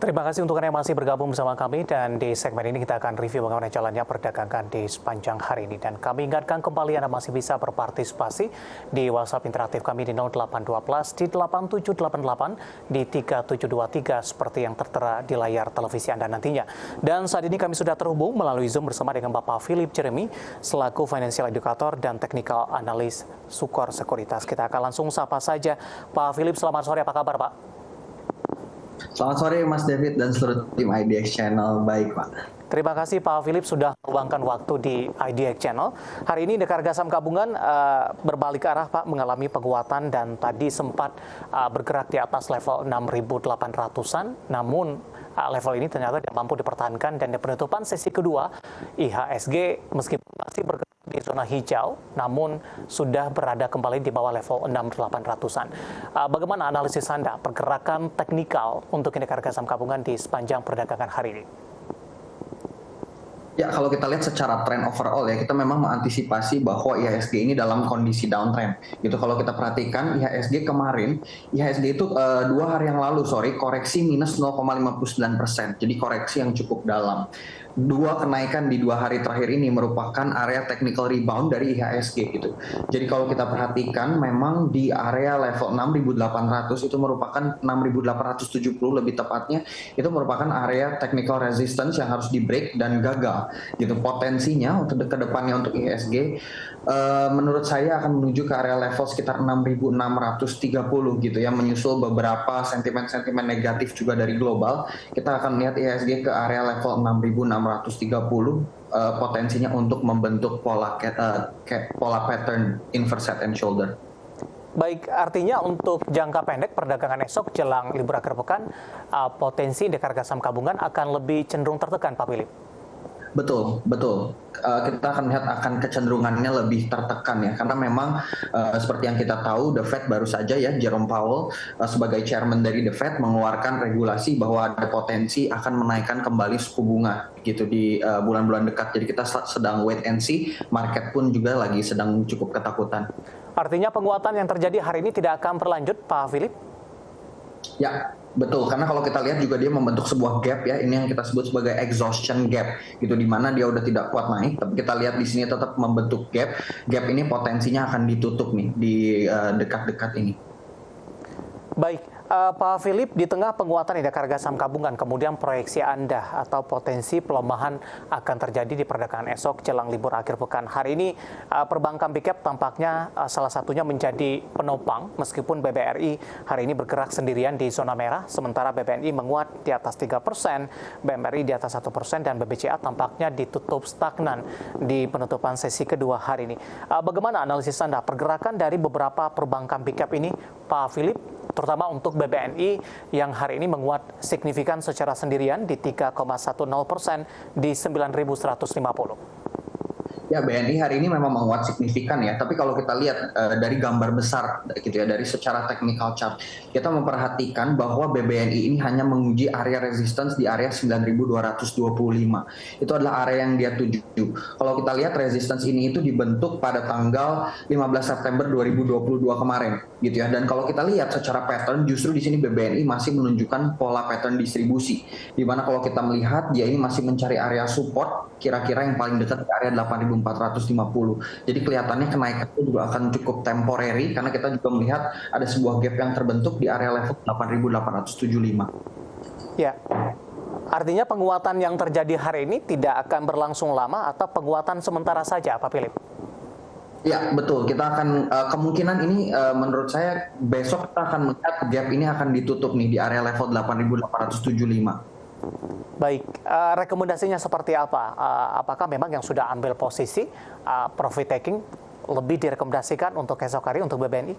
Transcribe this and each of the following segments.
Terima kasih untuk Anda yang masih bergabung bersama kami, dan di segmen ini kita akan review bagaimana jalannya perdagangan di sepanjang hari ini. Dan kami ingatkan kembali Anda masih bisa berpartisipasi di WhatsApp interaktif kami di 0812 di 8788 di 3723 seperti yang tertera di layar televisi Anda nantinya. Dan saat ini kami sudah terhubung melalui Zoom bersama dengan Bapak Philip Jeremy selaku Financial Educator dan Technical Analyst Sukor Sekuritas. Kita akan langsung sapa saja. Pak Philip, selamat sore, apa kabar Pak? Selamat sore Mas David dan seluruh tim IDX Channel. Baik Pak. Terima kasih Pak Philip sudah meluangkan waktu di IDX Channel. Hari ini indeks harga saham gabungan berbalik arah Pak, mengalami penguatan dan tadi sempat bergerak di atas level 6.800-an. Namun level ini ternyata tidak mampu dipertahankan, dan di penutupan sesi kedua IHSG meskipun masih bergerak di zona hijau, namun sudah berada kembali di bawah level 6.800-an. Bagaimana analisis Anda pergerakan teknikal untuk indeks harga saham gabungan di sepanjang perdagangan hari ini? Ya, kalau kita lihat secara tren overall ya, kita memang mengantisipasi bahwa IHSG ini dalam kondisi downtrend. Gitu, kalau kita perhatikan IHSG kemarin, IHSG itu 2 hari yang lalu, koreksi minus 0,59%. Jadi koreksi yang cukup dalam. Dua kenaikan di 2 hari terakhir ini merupakan area technical rebound dari IHSG gitu. Jadi kalau kita perhatikan memang di area level 6.800 itu merupakan 6.870 lebih tepatnya, itu merupakan area technical resistance yang harus di break dan gagal gitu. Potensinya untuk kedepannya untuk IHSG menurut saya akan menuju ke area level sekitar 6.630 gitu ya, menyusul beberapa sentimen-sentimen negatif juga dari global. Kita akan lihat IHSG ke area level 6.630, potensinya untuk membentuk pola pattern inverse head and shoulder. Baik, artinya untuk jangka pendek perdagangan esok jelang libur akhir pekan, potensi indeks harga saham gabungan akan lebih cenderung tertekan, Pak Philip. Betul. Kita akan lihat akan kecenderungannya lebih tertekan ya, karena memang seperti yang kita tahu, The Fed baru saja ya, Jerome Powell sebagai chairman dari The Fed mengeluarkan regulasi bahwa ada potensi akan menaikkan kembali suku bunga gitu di bulan-bulan dekat. Jadi kita sedang wait and see, market pun juga lagi sedang cukup ketakutan. Artinya penguatan yang terjadi hari ini tidak akan berlanjut, Pak Philip? Ya, betul, karena kalau kita lihat juga dia membentuk sebuah gap ya, ini yang kita sebut sebagai exhaustion gap gitu, di mana dia udah tidak kuat naik, tapi kita lihat di sini tetap membentuk gap ini potensinya akan ditutup nih di dekat-dekat ini. Baik, Pak Philip, di tengah penguatan indeks harga saham gabungan, kemudian proyeksi Anda atau potensi pelemahan akan terjadi di perdagangan esok jelang libur akhir pekan. Hari ini perbankan big cap tampaknya salah satunya menjadi penopang, meskipun BBRI hari ini bergerak sendirian di zona merah, sementara BBNI menguat di atas 3%, BMRI di atas 1%, dan BBCA tampaknya ditutup stagnan di penutupan sesi kedua hari ini. Bagaimana analisis Anda pergerakan dari beberapa perbankan big cap ini, Pak Philip, terutama untuk BBNI yang hari ini menguat signifikan secara sendirian di 3,10% di 9.150. Ya, BNI hari ini memang menguat signifikan ya, tapi kalau kita lihat dari gambar besar gitu ya, dari secara technical chart, kita memperhatikan bahwa BBNI ini hanya menguji area resistance di area 9.225. Itu adalah area yang dia tuju. Kalau kita lihat resistance ini itu dibentuk pada tanggal 15 September 2022 kemarin gitu ya. Dan kalau kita lihat secara pattern, justru di sini BBNI masih menunjukkan pola pattern distribusi, di mana kalau kita melihat dia ini masih mencari area support kira-kira yang paling dekat ke area 8.450. Jadi kelihatannya kenaikan itu juga akan cukup temporary, karena kita juga melihat ada sebuah gap yang terbentuk di area level 8.875. Ya, artinya penguatan yang terjadi hari ini tidak akan berlangsung lama atau penguatan sementara saja, Pak Philip? Ya, betul. Kita akan kemungkinan ini menurut saya besok kita akan melihat gap ini akan ditutup nih di area level 8.875. Baik, rekomendasinya seperti apa? Apakah memang yang sudah ambil posisi profit taking lebih direkomendasikan untuk esok hari untuk BBNI?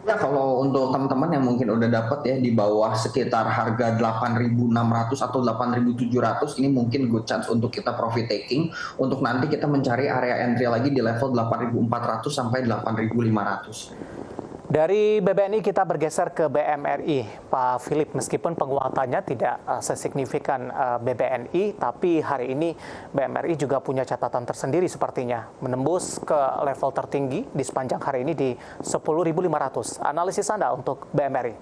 Ya, kalau untuk teman-teman yang mungkin udah dapat ya di bawah sekitar harga 8.600 atau 8.700, ini mungkin good chance untuk kita profit taking, untuk nanti kita mencari area entry lagi di level 8.400 sampai 8.500. Dari BBNI kita bergeser ke BMRI, Pak Philip. Meskipun penguatannya tidak sesignifikan BBNI, tapi hari ini BMRI juga punya catatan tersendiri sepertinya. Menembus ke level tertinggi di sepanjang hari ini di 10.500. Analisis Anda untuk BMRI?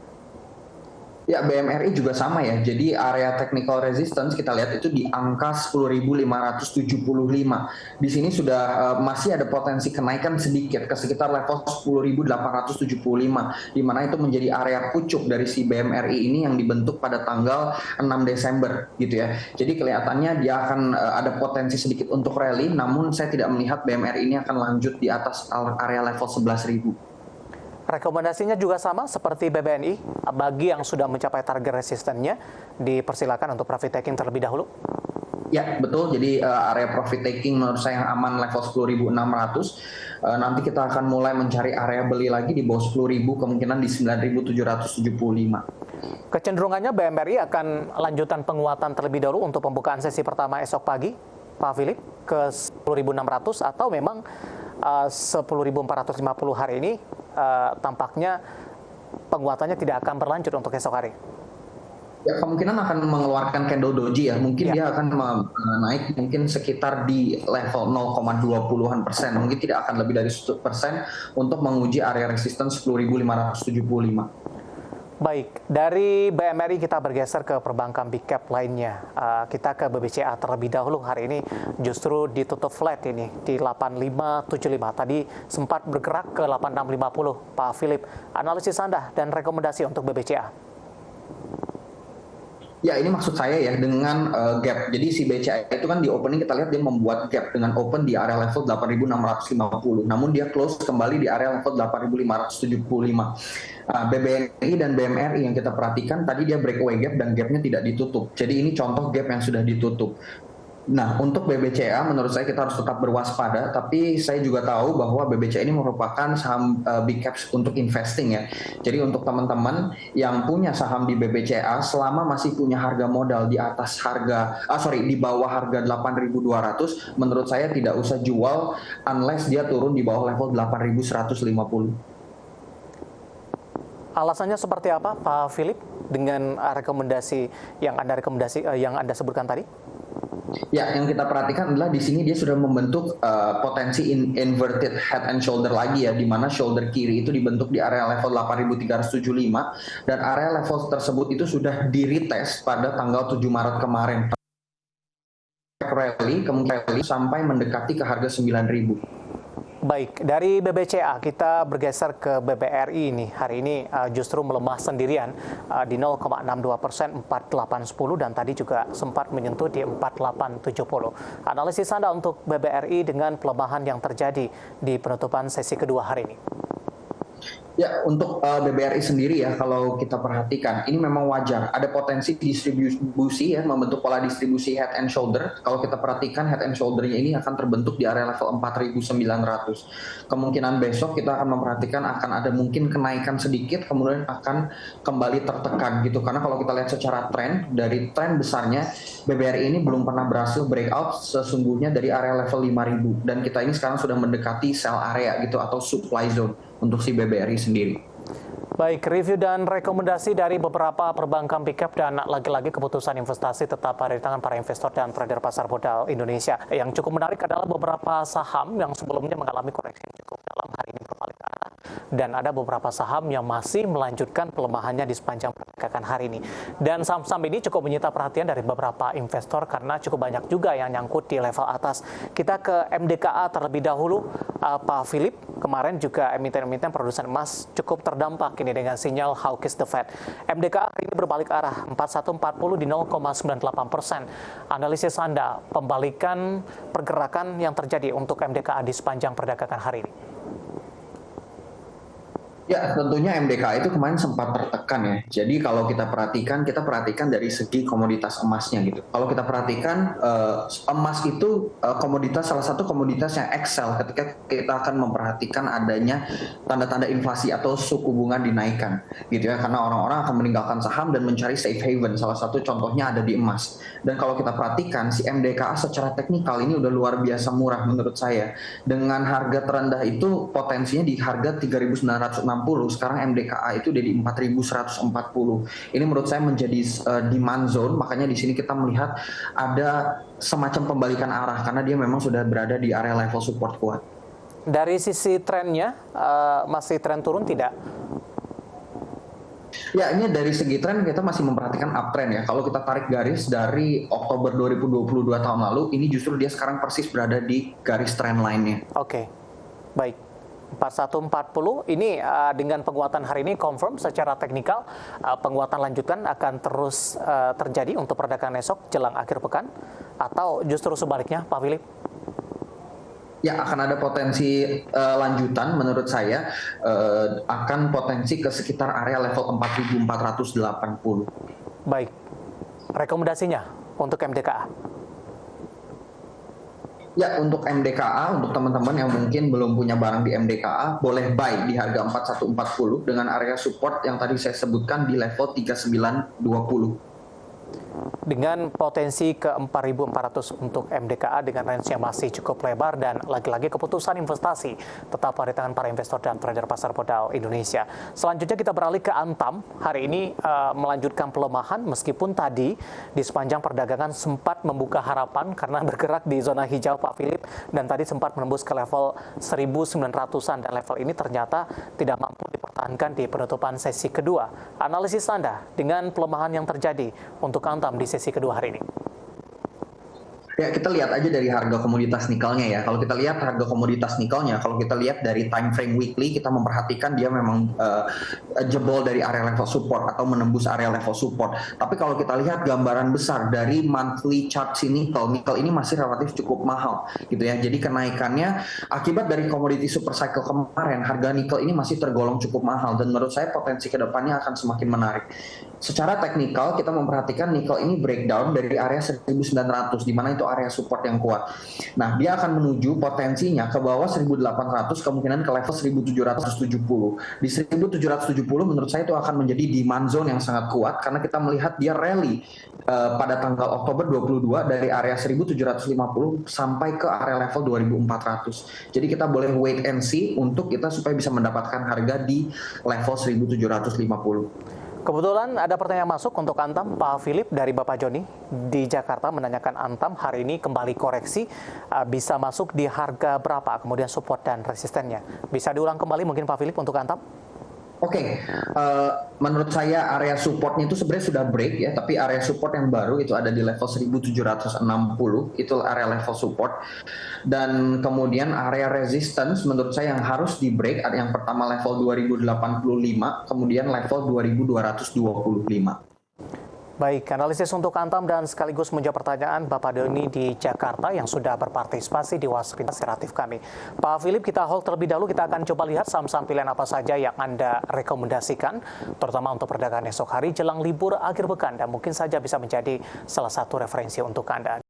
Ya, BMRI juga sama ya. Jadi area technical resistance kita lihat itu di angka 10.575. Di sini sudah masih ada potensi kenaikan sedikit ke sekitar level 10.875, di mana itu menjadi area pucuk dari si BMRI ini yang dibentuk pada tanggal 6 Desember gitu ya. Jadi kelihatannya dia akan ada potensi sedikit untuk rally, namun saya tidak melihat BMRI ini akan lanjut di atas area level 11.000. Rekomendasinya juga sama seperti BBNI, bagi yang sudah mencapai target resistennya, dipersilakan untuk profit taking terlebih dahulu. Ya, betul. Jadi area profit taking menurut saya yang aman level 10.600. Nanti kita akan mulai mencari area beli lagi di bawah 10.000, kemungkinan di 9.775. Kecenderungannya BMRI akan lanjutan penguatan terlebih dahulu untuk pembukaan sesi pertama esok pagi, Pak Philip, ke 10.600 atau memang 10.450 hari ini tampaknya penguatannya tidak akan berlanjut untuk esok hari. Ya, kemungkinan akan mengeluarkan candle doji ya. Mungkin dia akan naik mungkin sekitar di level 0,20%. Mungkin tidak akan lebih dari 1% untuk menguji area resistance 10.575. Baik, dari BMRI kita bergeser ke perbankan big cap lainnya. Kita ke BBCA terlebih dahulu. Hari ini justru ditutup flat ini di 8575. Tadi sempat bergerak ke 8650. Pak Philip, analisis Anda dan rekomendasi untuk BBCA. Ya, ini maksud saya ya dengan gap. Jadi si BCA itu kan di opening kita lihat dia membuat gap dengan open di area level 8.650. Namun dia close kembali di area level 8.575. BBNI dan BMRI yang kita perhatikan tadi dia breakaway gap dan gapnya tidak ditutup. Jadi ini contoh gap yang sudah ditutup. Nah, untuk BBCA menurut saya kita harus tetap berwaspada, tapi saya juga tahu bahwa BBCA ini merupakan saham big caps untuk investing ya. Jadi untuk teman-teman yang punya saham di BBCA selama masih punya harga modal di atas di bawah harga 8.200, menurut saya tidak usah jual unless dia turun di bawah level 8.150. Alasannya seperti apa, Pak Philip, dengan rekomendasi yang Anda sebutkan tadi? Ya, yang kita perhatikan adalah di sini dia sudah membentuk potensi inverted head and shoulder lagi ya, di mana shoulder kiri itu dibentuk di area level 8.375 dan area level tersebut itu sudah di-retest pada tanggal 7 Maret kemarin. Rally kemungkinan sampai mendekati ke harga 9.000. Baik, dari BBCA kita bergeser ke BBRI ini. Hari ini justru melemah sendirian di 0,62%, 4810 dan tadi juga sempat menyentuh di 4870. Analisis Anda untuk BBRI dengan pelemahan yang terjadi di penutupan sesi kedua hari ini. Ya, untuk BBRI sendiri ya, kalau kita perhatikan, ini memang wajar. Ada potensi distribusi ya, membentuk pola distribusi head and shoulder. Kalau kita perhatikan, head and shoulder-nya ini akan terbentuk di area level 4.900. Kemungkinan besok kita akan memperhatikan akan ada mungkin kenaikan sedikit, kemudian akan kembali tertekan gitu. Karena kalau kita lihat secara tren, dari tren besarnya, BBRI ini belum pernah berhasil breakout sesungguhnya dari area level 5.000. Dan kita ini sekarang sudah mendekati sell area gitu, atau supply zone untuk si BBRI sendiri. Baik, review dan rekomendasi dari beberapa perbankan big cap dan lagi-lagi keputusan investasi tetap ada di tangan para investor dan trader pasar modal Indonesia. Yang cukup menarik adalah beberapa saham yang sebelumnya mengalami koreksi yang cukup dalam hari ini berbalik arah dan ada beberapa saham yang masih melanjutkan pelemahannya di sepanjang perdagangan hari ini. Dan saham-saham ini cukup menyita perhatian dari beberapa investor karena cukup banyak juga yang nyangkut di level atas. Kita ke MDKA terlebih dahulu, Pak Philip. Kemarin juga emiten-emiten produsen emas cukup terdampak ini dengan sinyal hawkish the Fed. MDKA hari ini berbalik arah 4140 di 0,98%. Analisis Anda, pembalikan pergerakan yang terjadi untuk MDKA di sepanjang perdagangan hari ini. Ya, tentunya MDKA itu kemarin sempat tertekan ya. Jadi kalau kita perhatikan dari segi komoditas emasnya gitu. Kalau kita perhatikan emas itu salah satu komoditas yang excel ketika kita akan memperhatikan adanya tanda-tanda inflasi atau suku bunga dinaikkan gitu ya. Karena orang-orang akan meninggalkan saham dan mencari safe haven. Salah satu contohnya ada di emas. Dan kalau kita perhatikan si MDKA secara teknikal ini udah luar biasa murah menurut saya. Dengan harga terendah itu potensinya di harga 3.960. Sekarang MDKA itu udah di 4.140. Ini menurut saya menjadi demand zone, makanya di sini kita melihat ada semacam pembalikan arah karena dia memang sudah berada di area level support kuat. Dari sisi trennya masih tren turun tidak? Ya, ini dari segi tren kita masih memperhatikan uptrend ya. Kalau kita tarik garis dari Oktober 2022 tahun lalu, ini justru dia sekarang persis berada di garis trend line-nya. Oke, baik. 4140 ini dengan penguatan hari ini confirm secara teknikal penguatan lanjutan akan terus terjadi untuk perdagangan esok jelang akhir pekan atau justru sebaliknya Pak Philip? Ya, akan ada potensi lanjutan menurut saya akan potensi ke sekitar area level 4.480. Baik, rekomendasinya untuk MDKA? Ya, untuk MDKA, untuk teman-teman yang mungkin belum punya barang di MDKA, boleh buy di harga 4140 dengan area support yang tadi saya sebutkan di level 3920. Dengan potensi ke 4.400 untuk MDKA dengan range yang masih cukup lebar dan lagi-lagi keputusan investasi tetap di tangan para investor dan trader pasar modal Indonesia. Selanjutnya kita beralih ke Antam. Hari ini melanjutkan pelemahan meskipun tadi di sepanjang perdagangan sempat membuka harapan karena bergerak di zona hijau Pak Philip dan tadi sempat menembus ke level 1.900-an dan level ini ternyata tidak mampu dipertahankan di penutupan sesi kedua. Analisis Anda dengan pelemahan yang terjadi untuk Antam di sesi kedua hari ini? Ya, kita lihat aja dari harga komoditas nikelnya ya. Kalau kita lihat harga komoditas nikelnya, kalau kita lihat dari time frame weekly, kita memperhatikan dia memang jebol dari area level support atau menembus area level support. Tapi kalau kita lihat gambaran besar dari monthly chart si nikel ini masih relatif cukup mahal gitu ya. Jadi kenaikannya akibat dari komoditi super cycle kemarin, harga nikel ini masih tergolong cukup mahal dan menurut saya potensi kedepannya akan semakin menarik. Secara teknikal kita memperhatikan nikel ini breakdown dari area 1900 di mana itu area support yang kuat. Nah, dia akan menuju potensinya ke bawah 1800 kemungkinan ke level 1770. Di 1770 menurut saya itu akan menjadi demand zone yang sangat kuat karena kita melihat dia rally pada tanggal Oktober 22 dari area 1750 sampai ke area level 2400. Jadi kita boleh wait and see untuk kita supaya bisa mendapatkan harga di level 1750. Kebetulan ada pertanyaan masuk untuk Antam, Pak Philip dari Bapak Joni di Jakarta menanyakan Antam hari ini kembali koreksi bisa masuk di harga berapa, kemudian support dan resistennya. Bisa diulang kembali mungkin Pak Philip untuk Antam? Oke, menurut saya area supportnya itu sebenarnya sudah break ya, tapi area support yang baru itu ada di level 1760, itu area level support. Dan kemudian area resistance menurut saya yang harus di break, ada yang pertama level 2085, kemudian level 2225. Baik, analisis untuk Antam dan sekaligus menjawab pertanyaan Bapak Doni di Jakarta yang sudah berpartisipasi di Wasrina Inspiratif kami. Pak Philip, kita hold terlebih dahulu, kita akan coba lihat saham-saham pilihan apa saja yang Anda rekomendasikan, terutama untuk perdagangan esok hari jelang libur akhir pekan dan mungkin saja bisa menjadi salah satu referensi untuk Anda.